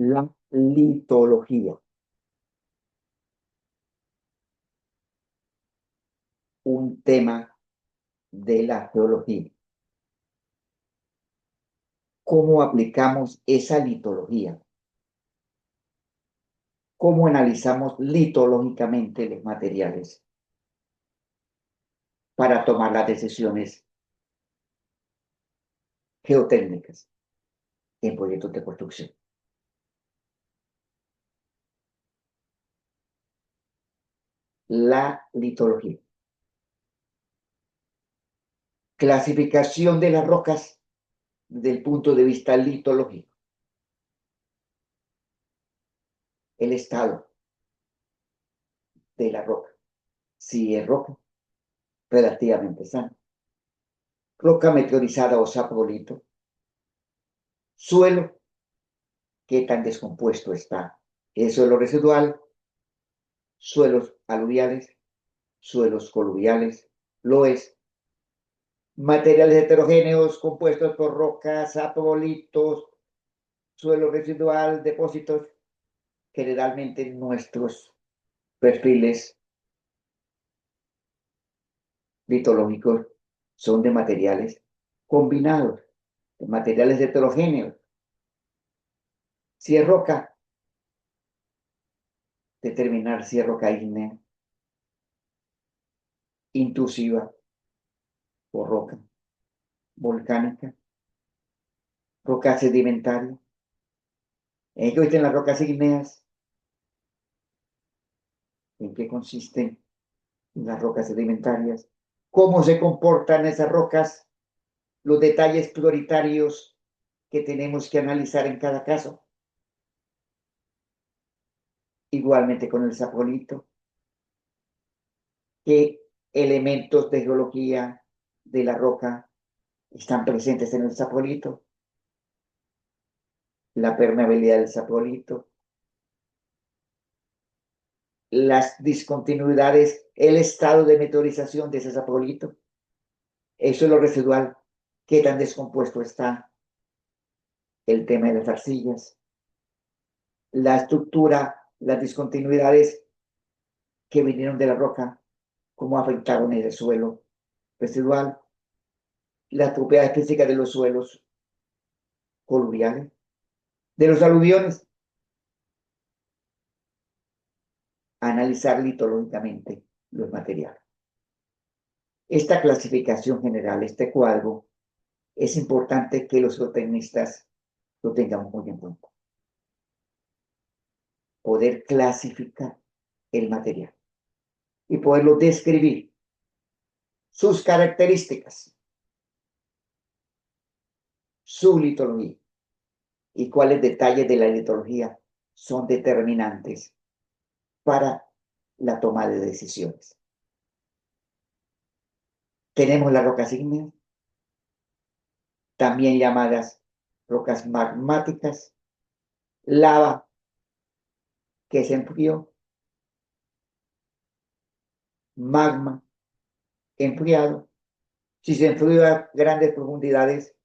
La litología, un tema de la geología. ¿Cómo aplicamos esa litología? ¿Cómo analizamos litológicamente los materiales para tomar las decisiones geotécnicas en proyectos de construcción? La litología. Clasificación de las rocas desde el punto de vista litológico. El estado de la roca. Si es roca, relativamente sana. Roca meteorizada o saprolito. Suelo, qué tan descompuesto está. El suelo residual, suelos aluviales, suelos coluviales, loes, materiales heterogéneos compuestos por rocas, saprolitos, suelo residual, depósitos. Generalmente nuestros perfiles litológicos son de materiales combinados, de materiales heterogéneos. Si es roca, determinar si es roca ígnea, intrusiva o roca volcánica, roca sedimentaria. ¿En qué consisten las rocas ígneas? ¿En qué consisten las rocas sedimentarias? ¿Cómo se comportan esas rocas? Los detalles prioritarios que tenemos que analizar en cada caso. Igualmente con el saprolito. ¿Qué elementos de geología de la roca están presentes en el saprolito? La permeabilidad del saprolito, las discontinuidades, el estado de meteorización de ese saprolito, el suelo residual, qué tan descompuesto está, el tema de las arcillas, la estructura, las discontinuidades que vinieron de la roca, cómo afectaron el suelo residual, las propiedades físicas de los suelos coluviales, de los aluviones, analizar litológicamente los materiales. Esta clasificación general, este cuadro, es importante que los geotecnistas lo tengamos muy en cuenta. Poder clasificar el material y poderlo describir, sus características, su litología y cuáles detalles de la litología son determinantes para la toma de decisiones. Tenemos las rocas ígneas, también llamadas rocas magmáticas, lava que se enfrió, magma enfriado. Si se enfrió a grandes profundidades,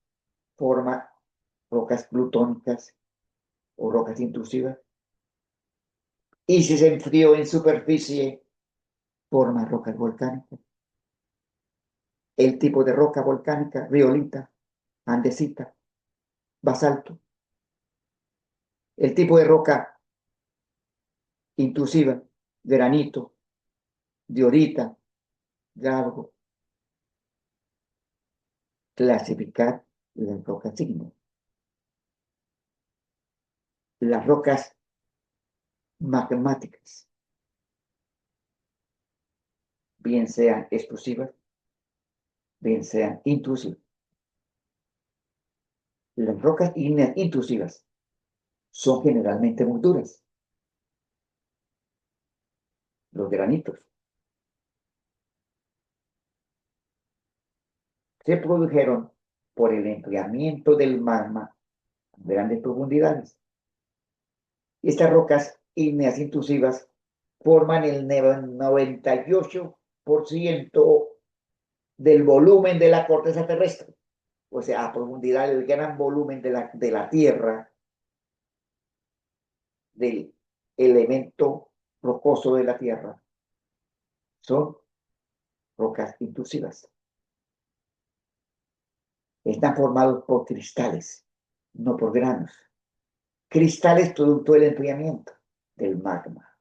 forma rocas plutónicas o rocas intrusivas. Y si se enfrió en superficie, forma rocas volcánicas. El tipo de roca volcánica, riolita, andesita, basalto. El tipo de roca intrusiva, granito, diorita, gabbro. Clasificar las rocas ígneas. Las rocas magmáticas, bien sean explosivas, bien sean intrusivas. Las rocas ígneas intrusivas son generalmente muy duras. Los granitos se produjeron por el enfriamiento del magma a grandes profundidades. Estas rocas ígneas intrusivas forman el 98% del volumen de la corteza terrestre. O sea, a profundidad, el gran volumen de la Tierra del elemento rocoso de la Tierra son rocas intrusivas. Están formados por cristales, no por granos. Cristales producto del enfriamiento del magma.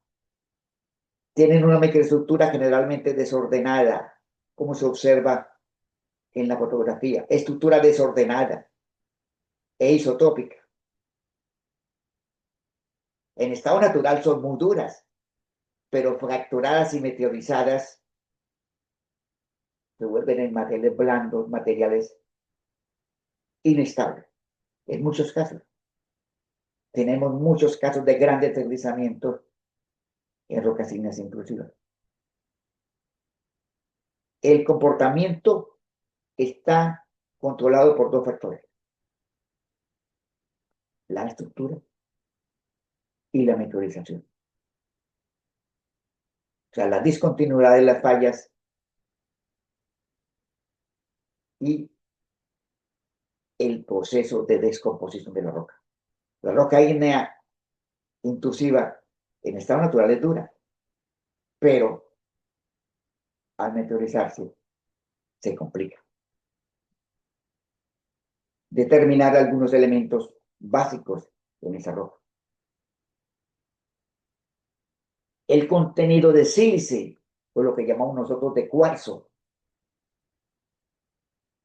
Tienen una microestructura generalmente desordenada, como se observa en la fotografía. Estructura desordenada e isotópica. En estado natural son muy duras, pero fracturadas y meteorizadas se vuelven en materiales blandos, materiales inestables. En muchos casos. Tenemos muchos casos de grandes deslizamientos en rocas ígneas intrusivas. El comportamiento está controlado por dos factores: la estructura y la meteorización. O sea, la discontinuidad de las fallas y el proceso de descomposición de la roca. La roca ígnea intrusiva en estado natural es dura, pero al meteorizarse se complica. Determinar algunos elementos básicos en esa roca. El contenido de sílice, o lo que llamamos nosotros de cuarzo.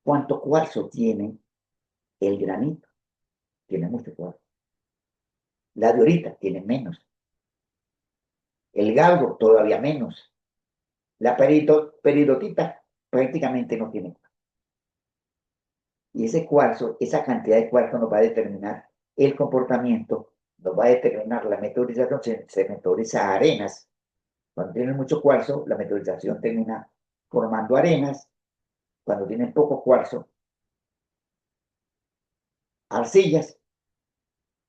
¿Cuánto cuarzo tiene el granito? Tiene mucho cuarzo. La diorita tiene menos. El galgo todavía menos. La peridotita prácticamente no tiene. Y ese cuarzo, esa cantidad de cuarzo nos va a determinar el comportamiento, nos va a determinar la meteorización. Se meteoriza arenas. Cuando tienen mucho cuarzo, la meteorización termina formando arenas. Cuando tienen poco cuarzo, arcillas.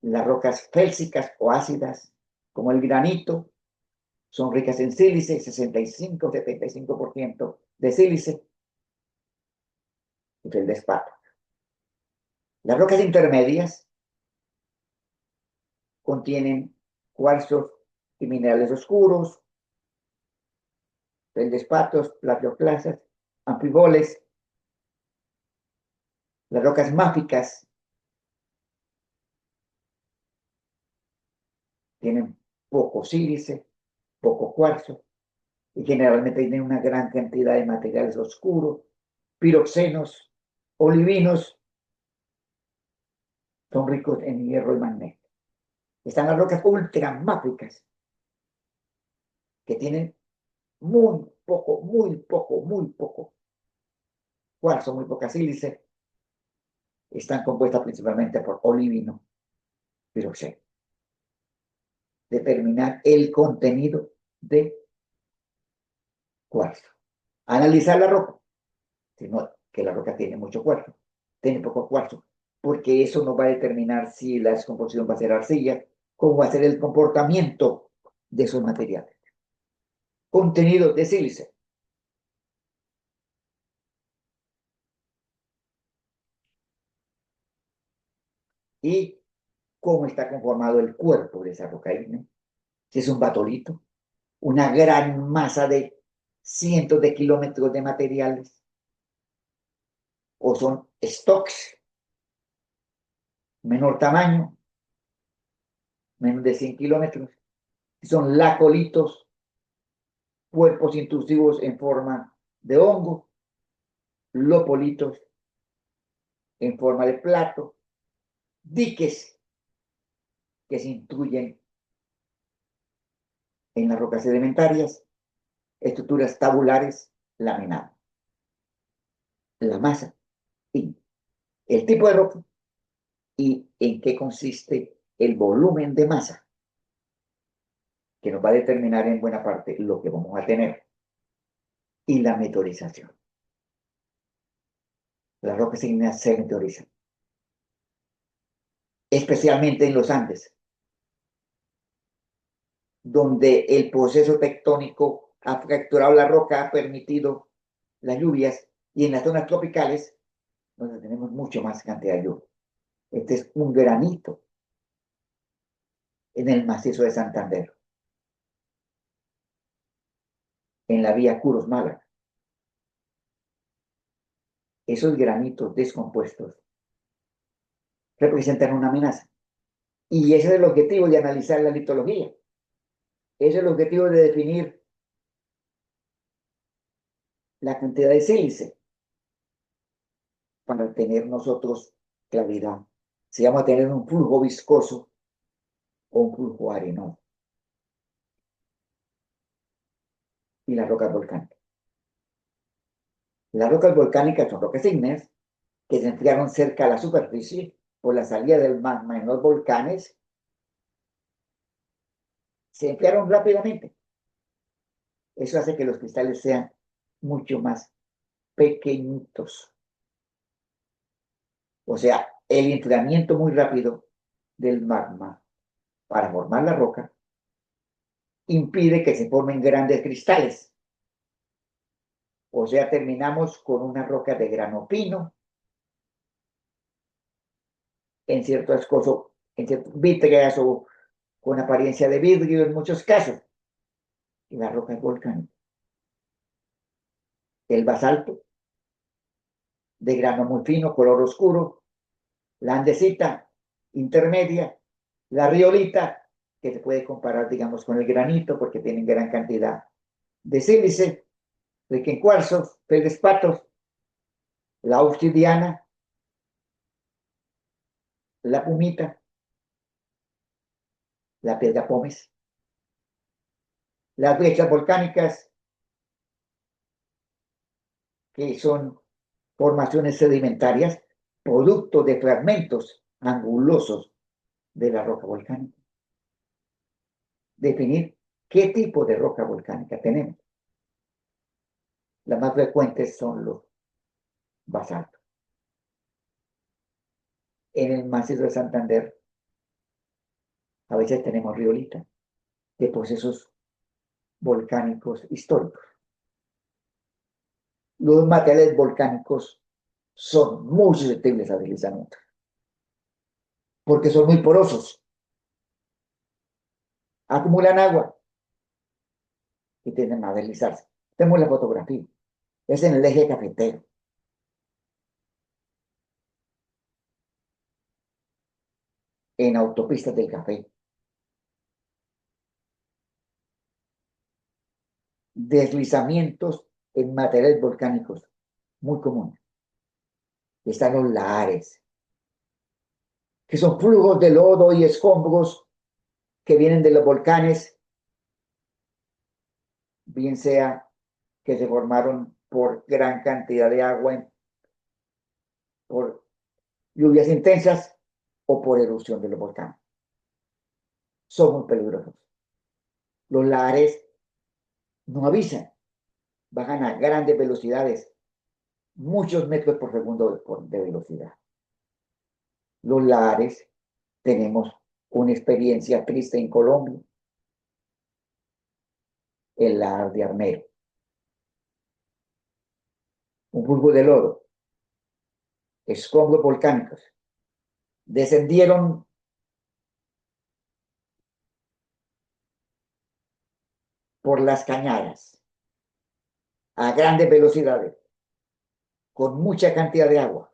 Las rocas félsicas o ácidas, como el granito, son ricas en sílice, 65-75% de sílice, y el despato. Las rocas intermedias contienen cuarzos y minerales oscuros, feldespatos, plagioclasas, anfiboles. Las rocas máficas tienen poco sílice, poco cuarzo, y generalmente tienen una gran cantidad de materiales oscuros, piroxenos, olivinos. Son ricos en hierro y magnesio. Están las rocas ultramáficas, que tienen muy poco cuarzo, muy poca sílice. Están compuestas principalmente por olivino, piroxeno. Determinar el contenido de cuarzo. Analizar la roca, sino que la roca tiene mucho cuarzo, tiene poco cuarzo, porque eso nos va a determinar si la descomposición va a ser arcilla, cómo va a ser el comportamiento de esos materiales. Contenido de sílice. Y cómo está conformado el cuerpo de esa roca ígnea. Si es un batolito, una gran masa de cientos de kilómetros de materiales, o son stocks, menor tamaño, menos de 100 kilómetros, si son lacolitos, cuerpos intrusivos en forma de hongo, lopolitos en forma de plato, diques que se intruyen en las rocas sedimentarias, estructuras tabulares laminadas. La masa y el tipo de roca y en qué consiste el volumen de masa, que nos va a determinar en buena parte lo que vamos a tener, y la meteorización. Las rocas ígneas se meteorizan, especialmente en los Andes, donde el proceso tectónico ha fracturado la roca, ha permitido las lluvias, y en las zonas tropicales, donde tenemos mucho más cantidad de lluvia. Este es un granito. en el macizo de Santander, en la vía Curos-Málaga. Esos granitos descompuestos representan una amenaza. Y ese es el objetivo de analizar la litología. Ese es el objetivo de definir la cantidad de sílice para tener nosotros claridad. Si vamos a tener un flujo viscoso o un flujo arenoso. Y las rocas volcánicas. Las rocas volcánicas son rocas ígneas que se enfriaron cerca a la superficie por la salida del magma en los volcanes. Se enfriaron rápidamente. Eso hace que los cristales sean mucho más pequeñitos. O sea, el enfriamiento muy rápido del magma para formar la roca impide que se formen grandes cristales. O sea, terminamos con una roca de grano fino, en ciertos casos, en ciertos vítreas o con apariencia de vidrio en muchos casos. Y la roca es volcánica. El basalto, de grano muy fino, color oscuro, la andesita intermedia, la riolita, que se puede comparar, digamos, con el granito porque tienen gran cantidad de sílice, rica en cuarzos, feldespatos, la obsidiana, la pumita, la piedra pómez, las brechas volcánicas, que son formaciones sedimentarias, producto de fragmentos angulosos de la roca volcánica. Definir qué tipo de roca volcánica tenemos. Las más frecuentes son los basaltos. En el macizo de Santander, a veces tenemos riolita de procesos volcánicos históricos. Los materiales volcánicos son muy susceptibles a deslizamiento, porque son muy porosos, acumulan agua y tienden a deslizarse. Tenemos la fotografía, es en el eje cafetero. En autopistas del café. Deslizamientos en materiales volcánicos muy comunes. Están los lahares, que son flujos de lodo y escombros que vienen de los volcanes, bien sea que se formaron por gran cantidad de agua, por lluvias intensas o por erupción de los volcanes. Son muy peligrosos. Los lahares no avisan, bajan a grandes velocidades, muchos metros por segundo de velocidad. Los lahares, tenemos una experiencia triste en Colombia, el lahar de Armero. Un bulbo de lodo, escombros volcánicos, descendieron por las cañadas a grandes velocidades, con mucha cantidad de agua,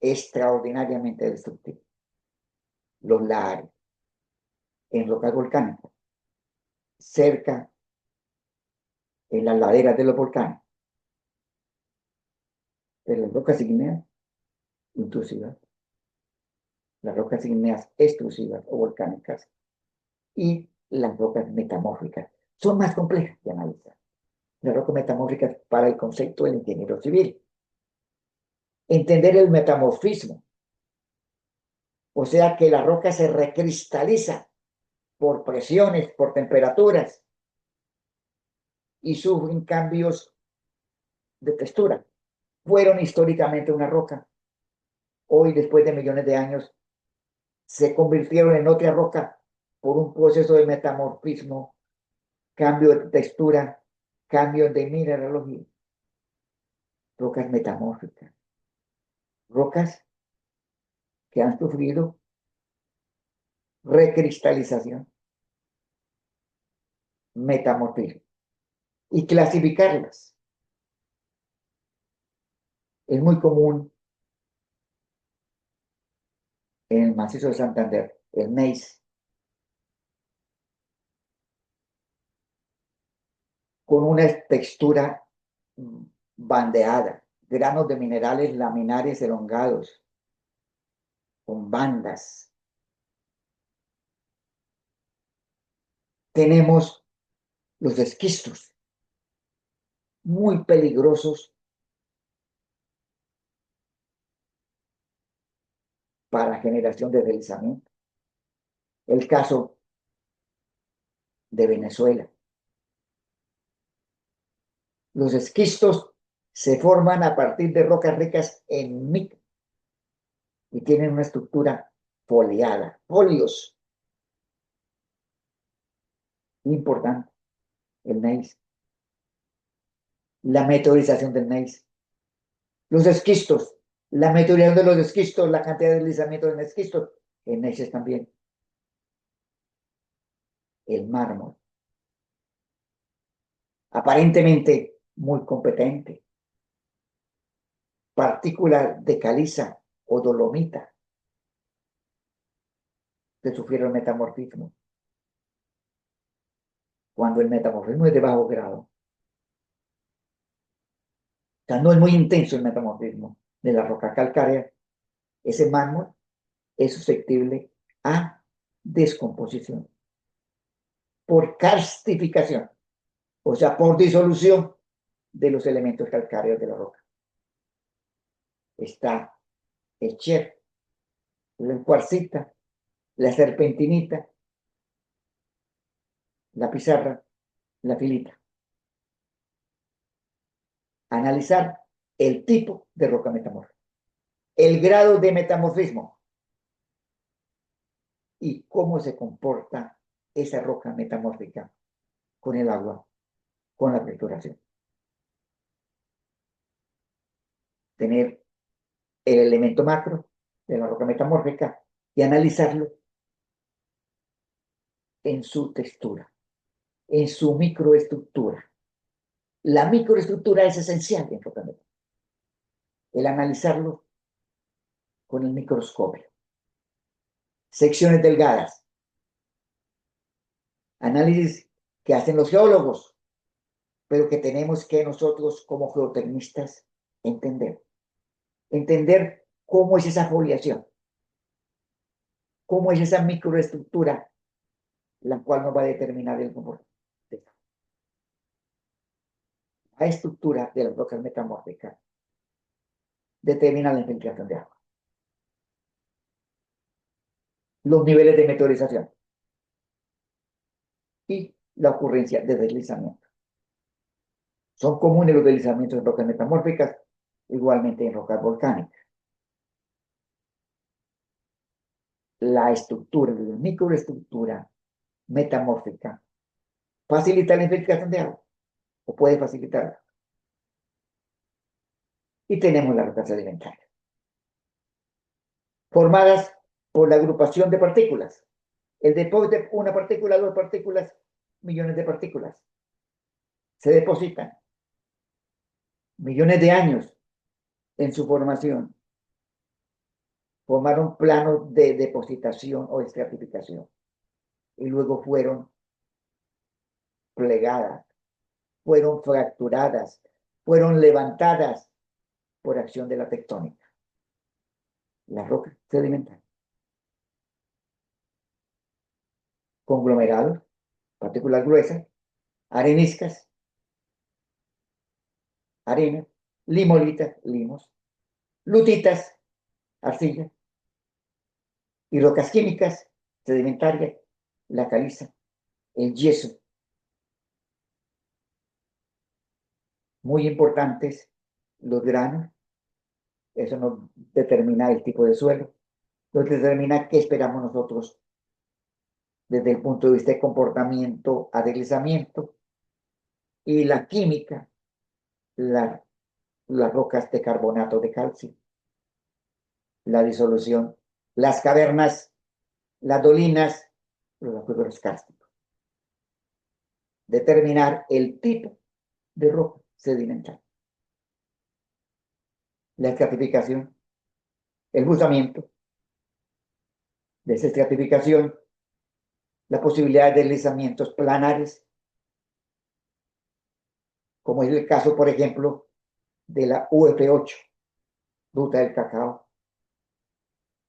extraordinariamente destructivo. Los lahares en rocas volcánicas, cerca en las laderas de los volcanes, de las rocas ígneas intrusivas, las rocas ígneas extrusivas o volcánicas y las rocas metamórficas. Son más complejas de analizar. Las rocas metamórficas para el concepto del ingeniero civil. Entender el metamorfismo, o sea que la roca se recristaliza por presiones, por temperaturas y sufren cambios de textura. Fueron históricamente una roca. Hoy, después de millones de años, se convirtieron en otra roca por un proceso de metamorfismo, cambio de textura, cambio de mineralogía. Rocas metamórficas. Rocas que han sufrido, recristalización, metamorfismo, y clasificarlas. Es muy común en el macizo de Santander, el gneiss, con una textura bandeada, granos de minerales laminares elongados, con bandas. Tenemos los esquistos, muy peligrosos para generación de deslizamiento. El caso de Venezuela. Los esquistos se forman a partir de rocas ricas en mica y tienen una estructura foliada, folios. Importante, el gneiss. La meteorización del gneiss. Los esquistos, la meteorización de los esquistos, la cantidad de deslizamiento en esquistos, en gneiss también. El mármol. Aparentemente muy competente. Partículas de caliza o dolomita que sufrieron metamorfismo. Cuando el metamorfismo es de bajo grado. O sea, no es muy intenso el metamorfismo de la roca calcárea. Ese mármol es susceptible a descomposición por karstificación, o sea, por disolución de los elementos calcáreos de la roca. Está el cher, la cuarcita, la serpentinita, la pizarra, la filita. Analizar el tipo de roca metamórfica, el grado de metamorfismo y cómo se comporta esa roca metamórfica con el agua, con la trituración. Tener el elemento macro de la roca metamórfica y analizarlo en su textura, en su microestructura. La microestructura es esencial en roca metamórfica. El analizarlo con el microscopio. Secciones delgadas. Análisis que hacen los geólogos, pero que tenemos que nosotros como geotecnistas entender. Entender cómo es esa foliación, cómo es esa microestructura, la cual nos va a determinar el comportamiento. La estructura de las rocas metamórficas determina la infiltración de agua. Los niveles de meteorización y la ocurrencia de deslizamiento. Son comunes los deslizamientos en rocas metamórficas, igualmente en rocas volcánicas. La estructura, la microestructura metamórfica facilita la infiltración de agua o puede facilitarla. Y tenemos las rocas sedimentarias, formadas por la agrupación de partículas. El depósito de una partícula, dos partículas, millones de partículas. Se depositan millones de años en su formación. Formaron planos de depositación o estratificación. Y luego fueron plegadas, fueron fracturadas, fueron levantadas por acción de la tectónica. La roca sedimentaria. Conglomerados, partículas gruesas, areniscas, arena, limolitas, limos, lutitas, arcilla, y rocas químicas sedimentarias, la caliza, el yeso. Muy importantes los granos, eso nos determina el tipo de suelo, nos determina qué esperamos nosotros desde el punto de vista de comportamiento a deslizamiento, y la química, las rocas de carbonato de calcio, la disolución, las cavernas las dolinas, los acuíferos kársticos. Determinar el tipo de roca sedimentaria. La estratificación, el buzamiento, de esa estratificación, la posibilidad de deslizamientos planares, como es el caso, por ejemplo, de la UF8, Ruta del Cacao,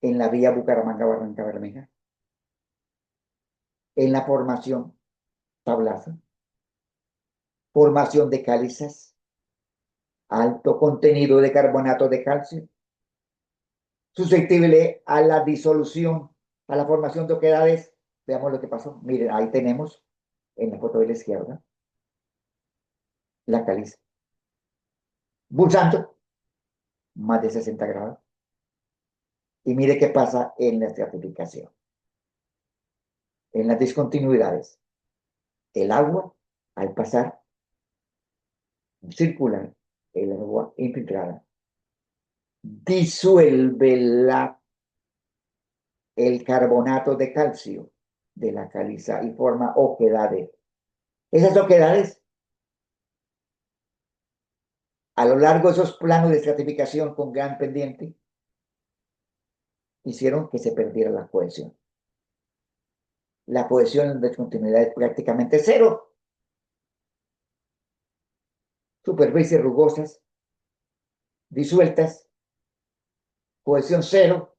en la vía Bucaramanga-Barranca Bermeja, en la formación tablaza, formación de calizas, alto contenido de carbonato de calcio, susceptible a la disolución, a la formación de oquedades. Veamos lo que pasó. Miren, ahí tenemos en la foto de la izquierda la caliza. Pulsando, más de 60 grados. Y mire qué pasa en la estratificación. En las discontinuidades, el agua, al pasar, circular, el agua infiltrada, disuelve el carbonato de calcio de la caliza y forma oquedades. Esas oquedades, a lo largo de esos planos de estratificación con gran pendiente, hicieron que se perdiera la cohesión. La cohesión en discontinuidad es prácticamente cero. Superficies rugosas, disueltas, cohesión cero,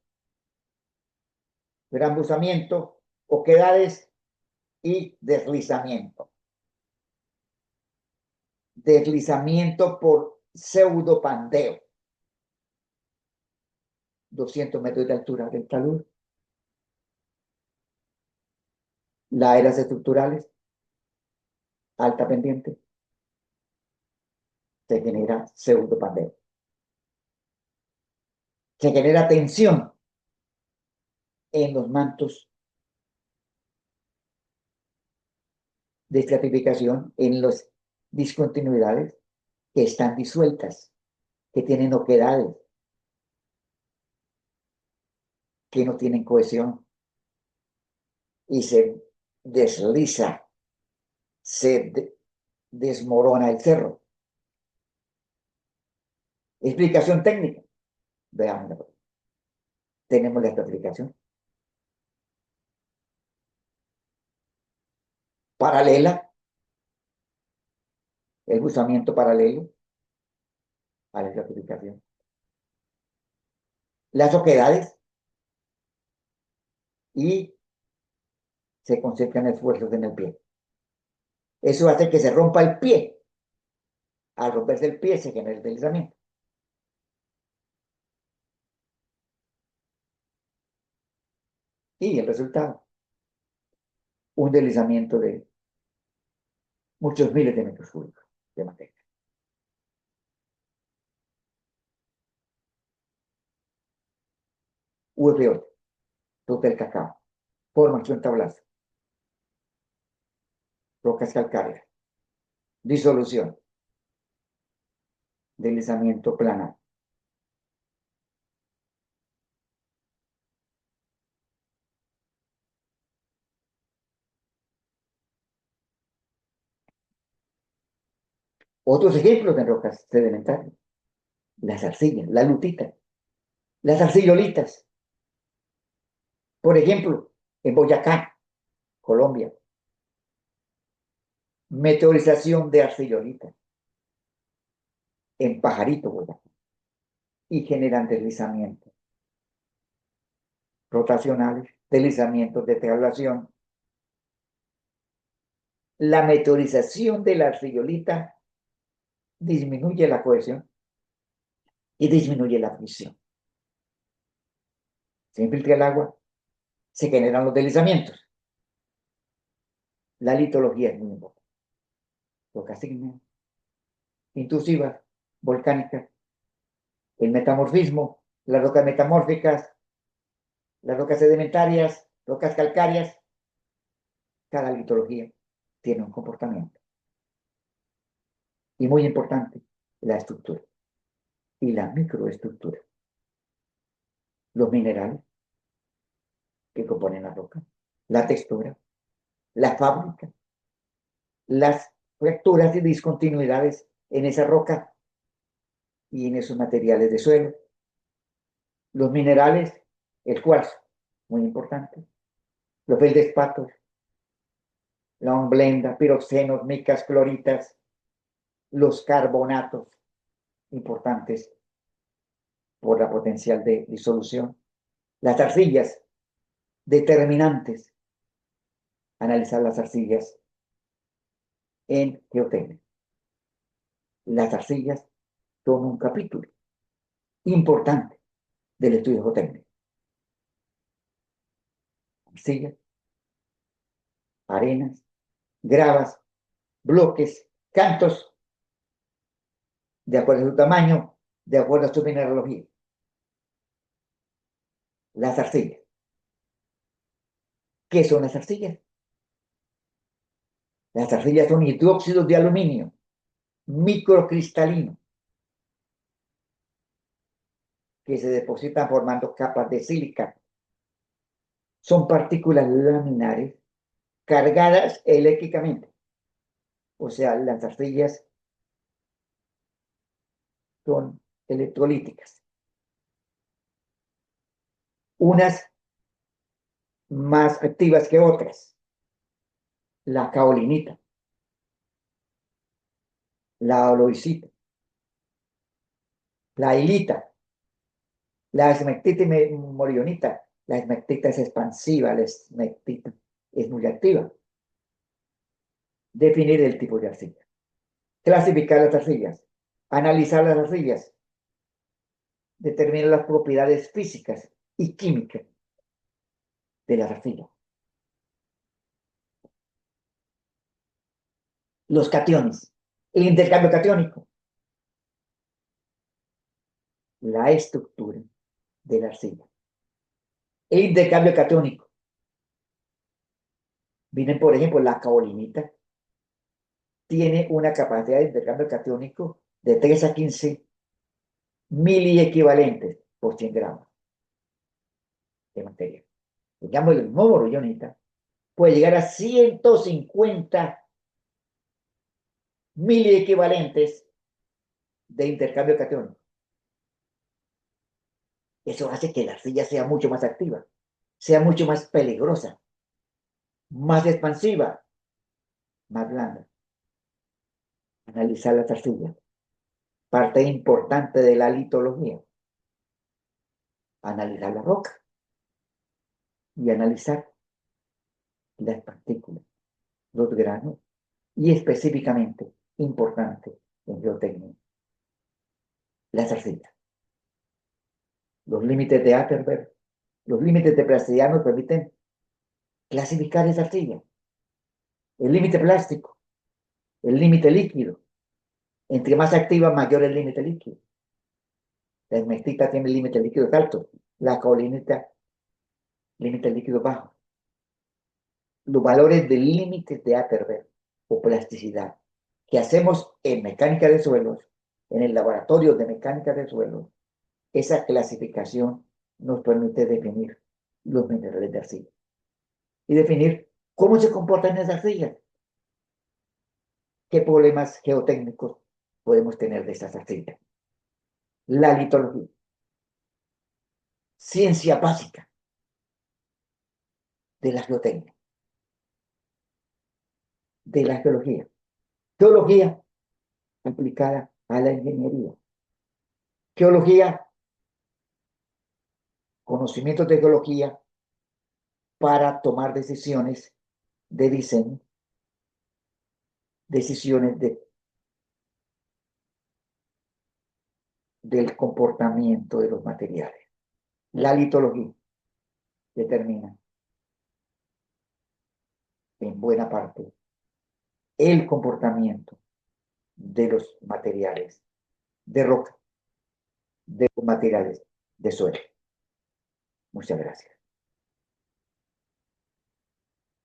gran buzamiento, oquedades y deslizamiento. Deslizamiento por pseudopandeo. 200 metros de altura del talud. Laderas estructurales, alta pendiente, se genera pseudopandeo. Se genera tensión en los mantos de estratificación, en las discontinuidades que están disueltas, que tienen oquedades, que no tienen cohesión, y se desliza, se desmorona el cerro. Explicación técnica. Veamos. Tenemos la estratificación paralela, el buzamiento paralelo a la estratificación. Las oquedades y se concentran esfuerzos en el pie. Eso hace que se rompa el pie. Al romperse el pie se genera el deslizamiento. Y el resultado, un deslizamiento de muchos miles de metros cúbicos de materia. UF8, Ruta del Cacao, formación tablaza, rocas calcáreas, disolución, deslizamiento planar. Otros ejemplos de rocas sedimentarias, las arcillas, la lutita, las arcillolitas. Por ejemplo, en Boyacá, Colombia, meteorización de arcillolita, en Pajarito, Boyacá, y generan deslizamientos rotacionales, deslizamientos de traslación. La meteorización de la arcillolita disminuye la cohesión y disminuye la fricción. Se infiltra el agua, se generan los deslizamientos. La litología es muy importante. Rocas ígneas, intrusivas, volcánicas, el metamorfismo, las rocas metamórficas, las rocas sedimentarias, rocas calcáreas. Cada litología tiene un comportamiento. Y muy importante, la estructura y la microestructura. Los minerales que componen la roca, la textura, la fábrica, las fracturas y discontinuidades en esa roca y en esos materiales de suelo. Los minerales, el cuarzo, muy importante, los feldespatos, la hornblenda, piroxenos, micas, cloritas, los carbonatos, importantes por la potencial de disolución, las arcillas, determinantes, analizar las arcillas en geotecnia. Las arcillas son un capítulo importante del estudio geotécnico. Arcillas, arenas, gravas, bloques, cantos, de acuerdo a su tamaño, de acuerdo a su mineralogía. Las arcillas. ¿Qué son las arcillas? Las arcillas son hidróxidos de aluminio, microcristalinos, que se depositan formando capas de sílica. Son partículas laminares cargadas eléctricamente. O sea, las arcillas son electrolíticas. Unas más activas que otras. La caolinita, la oloicita, la hilita, la esmectita y morionita. La esmectita es expansiva, la esmectita es muy activa. Definir el tipo de arcilla. Clasificar las arcillas. Analizar las arcillas. Determinar las propiedades físicas y químicas de las arcillas. Los cationes. El intercambio catiónico. La estructura de la arcilla. El intercambio catiónico. Miren, por ejemplo, la caolinita tiene una capacidad de intercambio catiónico de 3 a 15 miliequivalentes por 100 gramos de materia. Digamos, el módulo ionita puede llegar a 150 miliequivalentes de intercambio catiónico. Eso hace que la arcilla sea mucho más activa, sea mucho más peligrosa, más expansiva, más blanda. Analizar las arcillas, parte importante de la litología. Analizar la roca y analizar las partículas, los granos y específicamente, importante en geotecnia, las arcillas. Los límites de Atterberg, los límites de plasticidad nos permiten clasificar esa arcilla. El límite plástico, el límite líquido. Entre más activa, mayor el límite líquido. La esmectita tiene límite líquido alto, la caolinita, límite líquido bajo. Los valores de límites de Atterberg o plasticidad que hacemos en mecánica de suelos, en el laboratorio de mecánica de suelos, esa clasificación nos permite definir los minerales de arcilla y definir cómo se comportan esas arcillas, qué problemas geotécnicos podemos tener de esas arcillas. La litología, ciencia básica de la geotecnia, de la geología, geología aplicada a la ingeniería, geología, conocimientos de geología para tomar decisiones de diseño, decisiones del comportamiento de los materiales. La litología determina en buena parte el comportamiento de los materiales de roca, de los materiales de suelo. Muchas gracias.